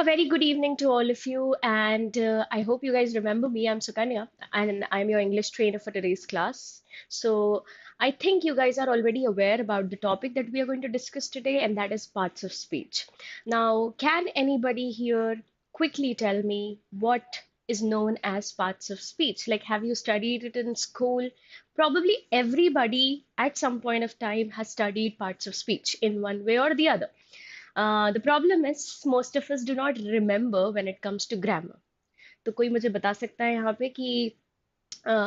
A very good evening to all of you, and I hope you guys remember me. I'm Sukanya, and I'm your English trainer for today's class. So, I think you guys are already aware about the topic that we are going to discuss today, and that is parts of speech. Now, can anybody here quickly tell me what is known as parts of speech? Like, have you studied it in school? Probably everybody at some point of time has studied parts of speech in one way or the other. The problem is most of us do not remember when it comes to grammar. तो कोई मुझे बता सकता है यहाँ पे कि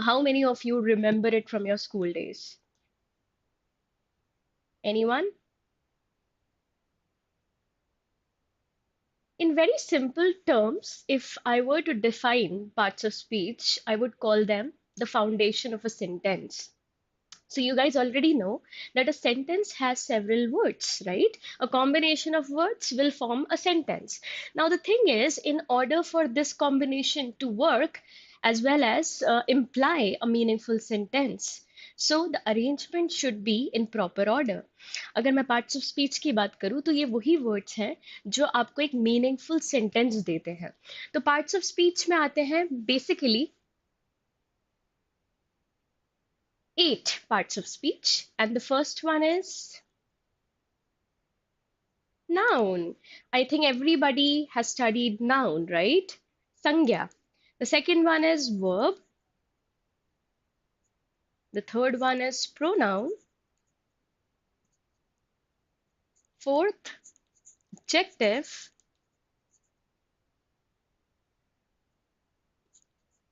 how many of you remember it from your school days? Anyone? In very simple terms, if I were to define parts of speech, I would call them the foundation of a sentence. So you guys already know that a sentence has several words, right? A combination of words will form a sentence. Now the thing is, in order for this combination to work as well as imply a meaningful sentence, so the arrangement should be in proper order. अगर मैं parts of speech की बात करूँ तो ये वही words हैं जो आपको एक मीनिंगफुल सेंटेंस देते हैं. तो पार्ट्स ऑफ स्पीच में आते हैं basically 8 parts of speech, and the first one is noun. I think everybody has studied noun, right? Sangya. The second one is verb. The third one is pronoun. Fourth, adjective,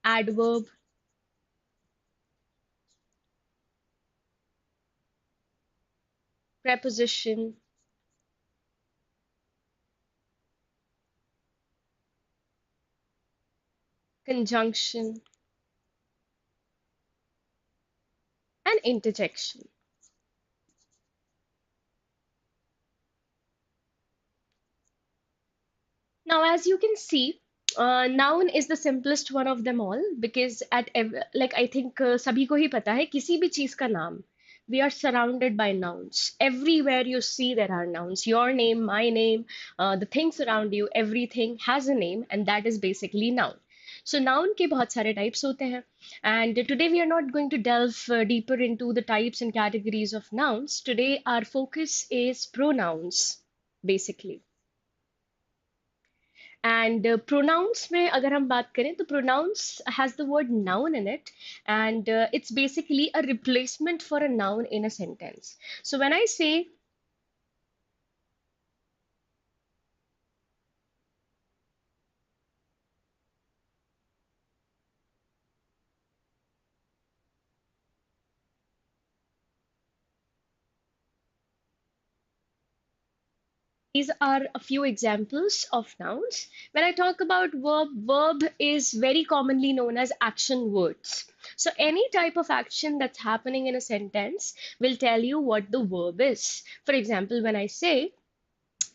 adverb, preposition, conjunction, and interjection. Now, as you can see, noun is the simplest one of them all because like I think सभी को ही पता है किसी भी चीज का नाम. We are surrounded by nouns. Everywhere you see there are nouns. Your name, my name, the things around you, everything has a name, and that is basically noun. So noun के बहुत सारे types होते हैं, and today we are not going to delve deeper into the types and categories of nouns. Today our focus is pronouns, basically. And pronouns में अगर हम बात करें तो pronouns has the word noun in it, and it's basically a replacement for a noun in a sentence. So when I say these are a few examples of nouns. When I talk about verb is very commonly known as action words. So any type of action that's happening in a sentence will tell you what the verb is. For example, when I say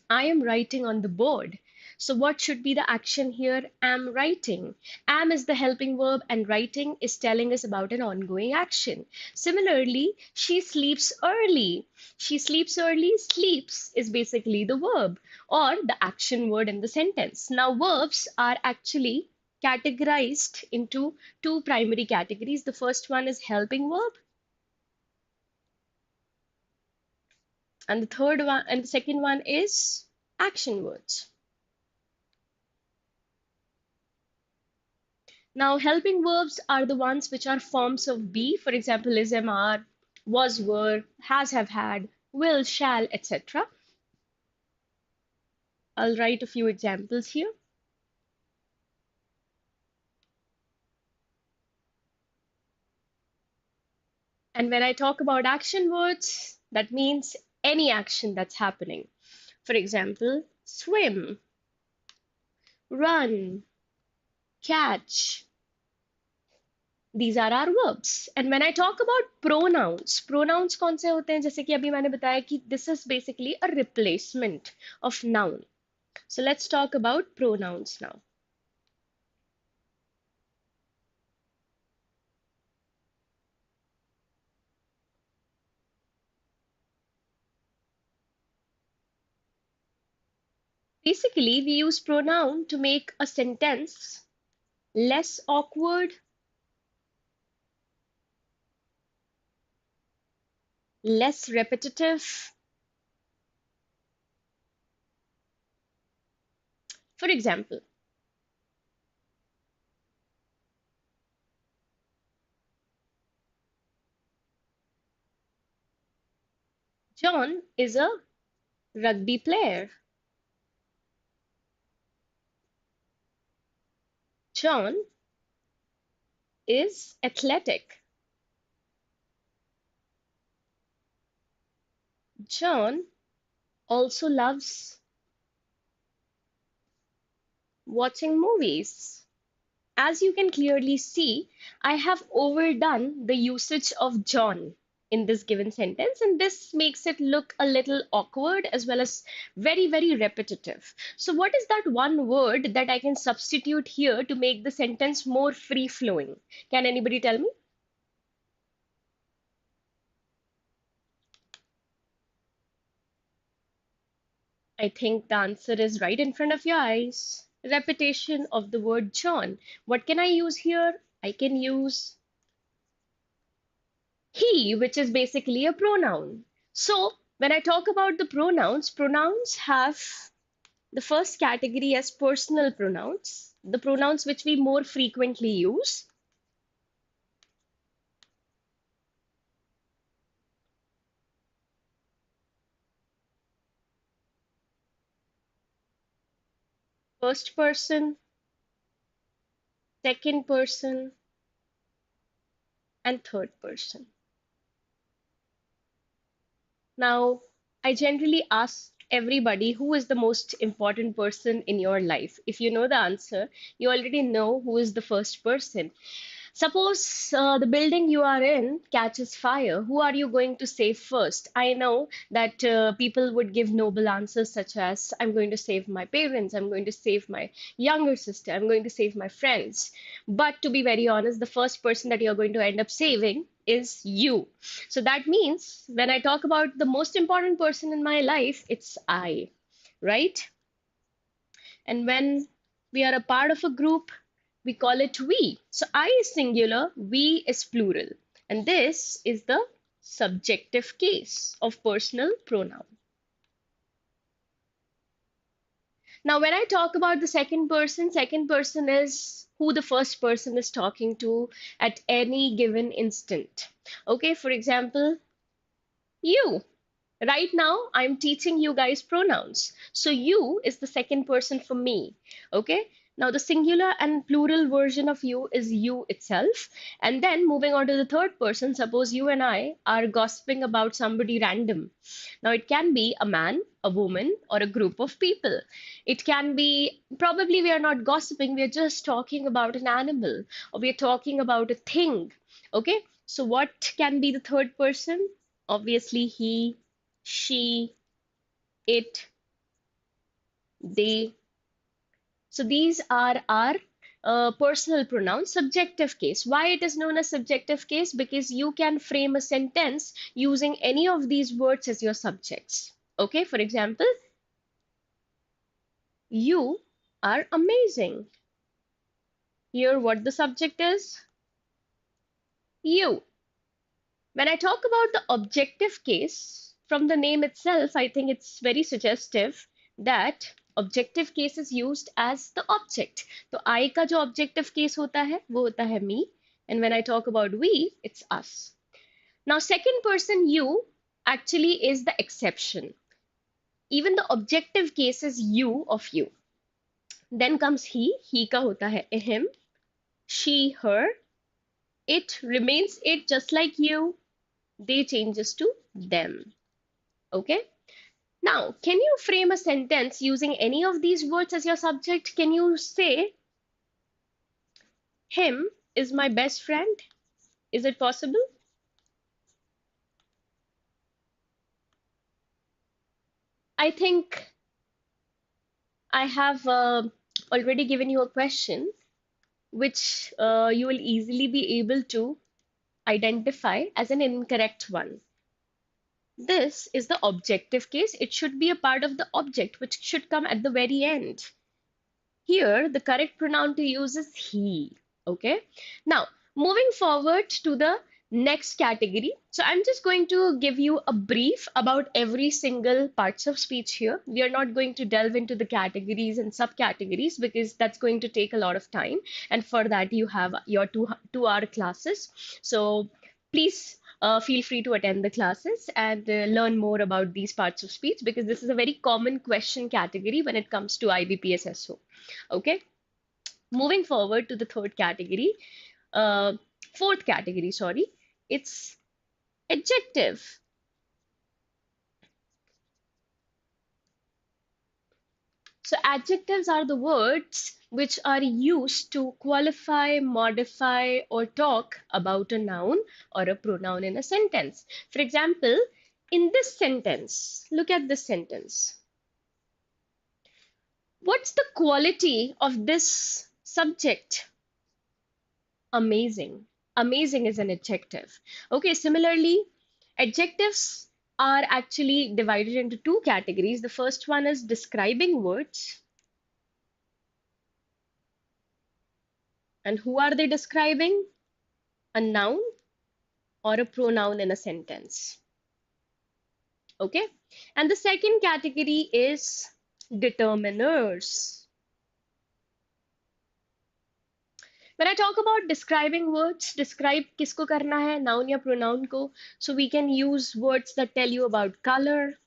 I am writing on the board. So, what should be the action here? Am writing. Am is the helping verb, and writing is telling us about an ongoing action. Similarly, she sleeps early. She sleeps early. Sleeps is basically the verb or the action word in the sentence. Now, verbs are actually categorized into two primary categories. The first one is helping verb, and the second one is action words. Now, helping verbs are the ones which are forms of be. For example, is, am, are, was, were, has, have, had, will, shall, etc. I'll write a few examples here. And when I talk about action words, that means any action that's happening. For example, swim, run, catch. These are our verbs. And when I talk about pronouns कौन से होते हैं? जैसे कि अभी मैंने बताया कि this is basically a replacement of noun. So let's talk about pronouns now. Basically, we use pronoun to make a sentence less awkward, less repetitive. For example, John is a rugby player. John is athletic. John also loves watching movies. As you can clearly see, I have overdone the usage of John in this given sentence, and this makes it look a little awkward as well as very, very repetitive. So, what is that one word that I can substitute here to make the sentence more free flowing? Can anybody tell me? I think the answer is right in front of your eyes. Repetition of the word John. What can I use here? I can use he, which is basically a pronoun. So, when I talk about the pronouns, pronouns have the first category as personal pronouns, the pronouns which we more frequently use. First person, second person, and third person. Now, I generally ask everybody who is the most important person in your life. If you know the answer, you already know who is the first person. Suppose the building you are in catches fire. Who are you going to save first? I know that people would give noble answers such as, I'm going to save my parents, I'm going to save my younger sister, I'm going to save my friends. But to be very honest, the first person that you're going to end up saving is you. So that means when I talk about the most important person in my life, it's I, right? And when we are a part of a group, we call it we. So I is singular, we is plural. And this is the subjective case of personal pronoun. Now, when I talk about the second person is who the first person is talking to at any given instant. Okay, for example, you. Right now, I'm teaching you guys pronouns. So you is the second person for me. Okay. Now the singular and plural version of you is you itself. And then moving on to the third person, suppose you and I are gossiping about somebody random. Now it can be a man, a woman, or a group of people. It can be probably we are not gossiping, we are just talking about an animal or we are talking about a thing. Okay. So what can be the third person? Obviously, he, she, it, they. So these are our personal pronouns, subjective case. Why it is known as subjective case? Because you can frame a sentence using any of these words as your subjects. Okay, for example, you are amazing. Here, what the subject is? You. When I talk about the objective case, from the name itself, I think it's very suggestive that objective case is used as the object. तो I का जो objective case होता है, वो होता है me. And when I talk about we, it's us. Now, second person you actually is the exception. Even the objective case is you of you. Then comes he का होता है him, she, her. It remains it just like you. They changes to them. Okay. Now, can you frame a sentence using any of these words as your subject? Can you say, him is my best friend? Is it possible? I think I have already given you a question which you will easily be able to identify as an incorrect one. This is the objective case. It should be a part of the object, which should come at the very end. Here, the correct pronoun to use is he. Okay. Now, moving forward to the next category. So I'm just going to give you a brief about every single parts of speech here. We are not going to delve into the categories and subcategories because that's going to take a lot of time. And for that, you have your two-hour classes. So please feel free to attend the classes and learn more about these parts of speech because this is a very common question category when it comes to IBPS SO. Okay, moving forward to the third category, uh, fourth category, sorry, it's adjective. So adjectives are the words which are used to qualify, modify, or talk about a noun or a pronoun in a sentence. For example, in this sentence, look at this sentence. What's the quality of this subject? Amazing. Amazing is an adjective. Okay, similarly, adjectives are actually divided into two categories. The first one is describing words. And who are they describing? A noun or a pronoun in a sentence. Okay, and the second category is determiners. When I talk about describing words, describe किसको करना है, noun या pronoun को, so we can use words that tell you about color,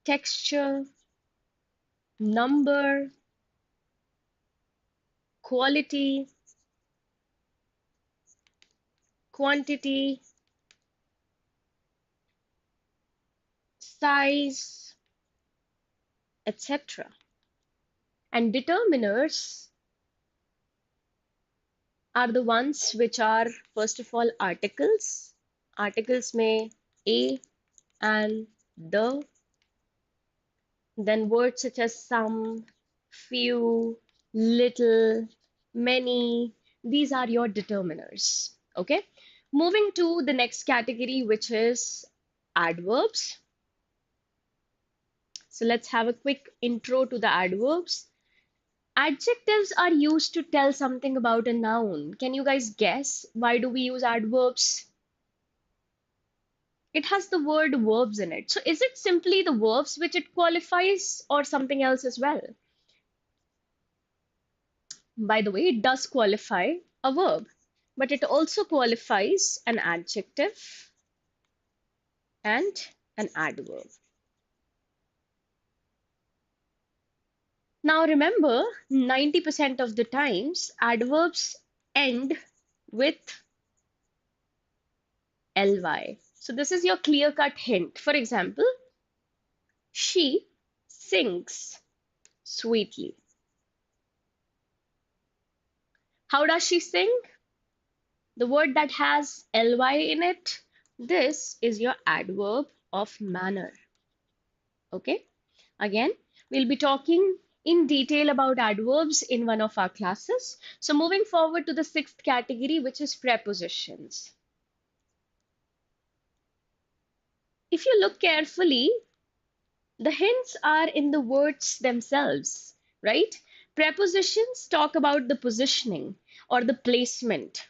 texture, number, quality, quantity, size, etc. And determiners are the ones which are, first of all, articles. Articles may a and the, then words such as some, few, little, many. These are your determiners. Okay. Moving to the next category, which is adverbs. So let's have a quick intro to the adverbs. Adjectives are used to tell something about a noun. Can you guys guess why do we use adverbs? It has the word verbs in it. So is it simply the verbs which it qualifies or something else as well? By the way, it does qualify a verb, but it also qualifies an adjective and an adverb. Now remember, 90% of the times adverbs end with ly. So this is your clear-cut hint. For example, she sings sweetly. How does she sing? The word that has ly in it, this is your adverb of manner. Okay? Again, we'll be talking in detail about adverbs in one of our classes. So moving forward to the sixth category, which is prepositions. If you look carefully, the hints are in the words themselves, right? Prepositions talk about the positioning or the placement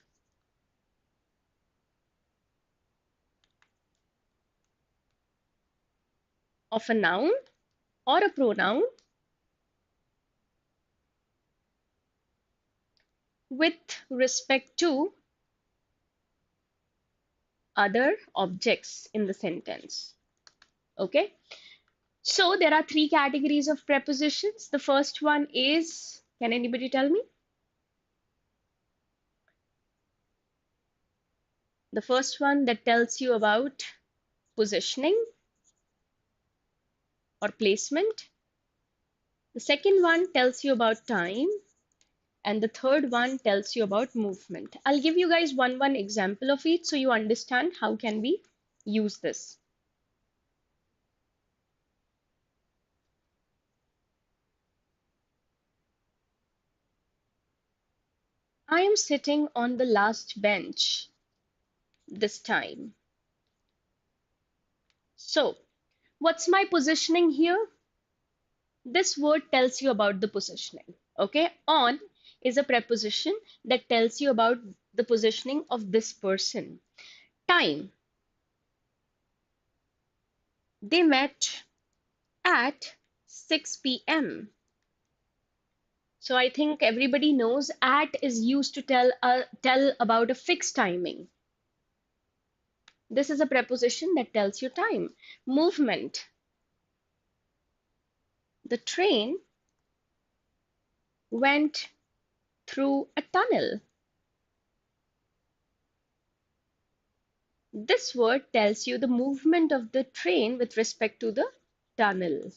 of a noun or a pronoun with respect to other objects in the sentence. Okay, so there are three categories of prepositions. The first one is, can anybody tell me? The first one that tells you about positioning or placement. The second one tells you about time. And the third one tells you about movement. I'll give you guys one example of each so you understand how can we use this. I am sitting on the last bench this time. So, what's my positioning here? This word tells you about the positioning. Okay, on is a preposition that tells you about the positioning of this person. Time, they met at 6 p.m. So I think everybody knows at is used to tell about a fixed timing. This is a preposition that tells you time. Movement, the train went through a tunnel. This word tells you the movement of the train with respect to the tunnel.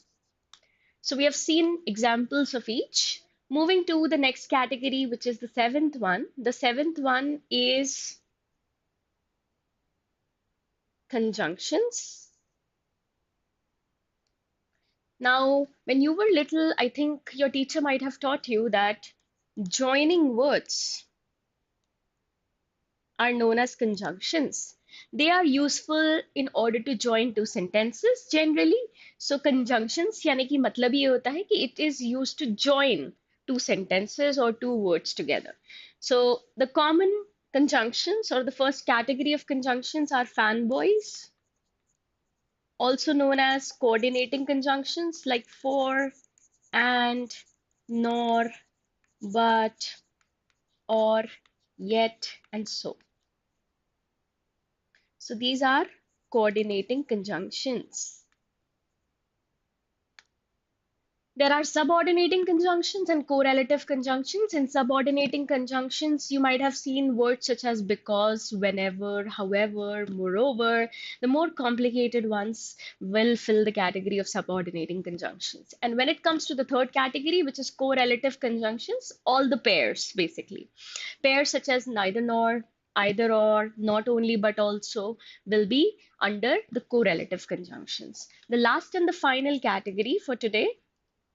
So we have seen examples of each. Moving to the next category, which is the seventh one. The seventh one is conjunctions. Now, when you were little, I think your teacher might have taught you that joining words are known as conjunctions. They are useful in order to join two sentences generally. So conjunctions यानी कि मतलब ये होता है कि it is used to join two sentences or two words together. So the common conjunctions or the first category of conjunctions are fanboys, also known as coordinating conjunctions like for, and, nor, but, or, yet, and so. So these are coordinating conjunctions. There are subordinating conjunctions and correlative conjunctions. In subordinating conjunctions, you might have seen words such as because, whenever, however, moreover. The more complicated ones will fill the category of subordinating conjunctions. And when it comes to the third category, which is correlative conjunctions, all the pairs basically. Pairs such as neither nor, either or, not only but also will be under the correlative conjunctions. The last and the final category for today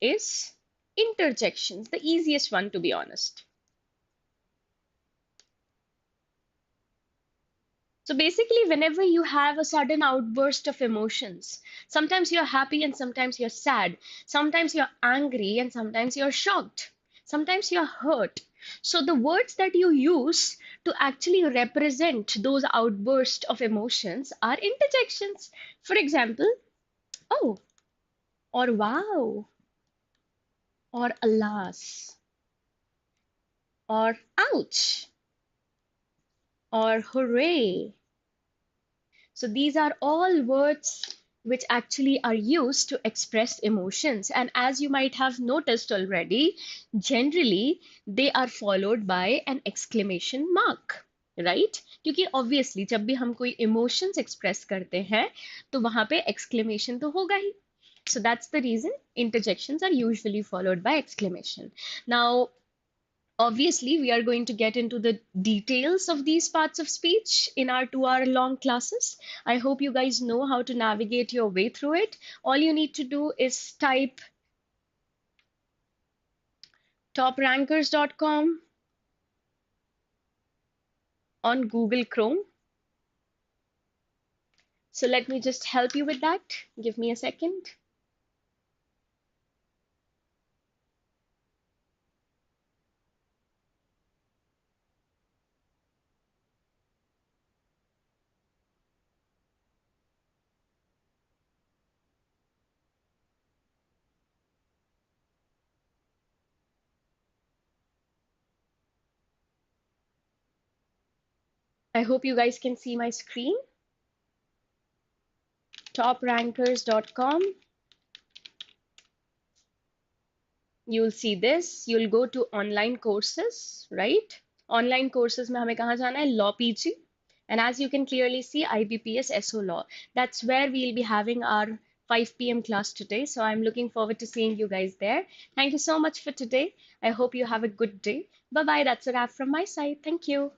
is interjections, the easiest one to be honest. So basically, whenever you have a sudden outburst of emotions, sometimes you're happy and sometimes you're sad, sometimes you're angry and sometimes you're shocked, sometimes you're hurt. So the words that you use to actually represent those outbursts of emotions are interjections. For example, oh, or wow, or alas, or ouch, or hooray. So these are all words which actually are used to express emotions. And as you might have noticed already, generally they are followed by an exclamation mark. Right? क्योंकि obviously जब भी हम कोई emotions express करते हैं तो वहां पे exclamation तो होगा ही. So that's the reason interjections are usually followed by exclamation. Now, obviously, we are going to get into the details of these parts of speech in our 2 hour long classes. I hope you guys know how to navigate your way through it. All you need to do is type toprankers.com on Google Chrome. So let me just help you with that. Give me a second. I hope you guys can see my screen. Toprankers.com. You'll see this. You'll go to online courses, right? Online courses में हमें कहाँ जाना है? Law PG. And as you can clearly see, IBPS SO Law. That's where we'll be having our 5 p.m. class today. So I'm looking forward to seeing you guys there. Thank you so much for today. I hope you have a good day. Bye bye. That's a wrap from my side. Thank you.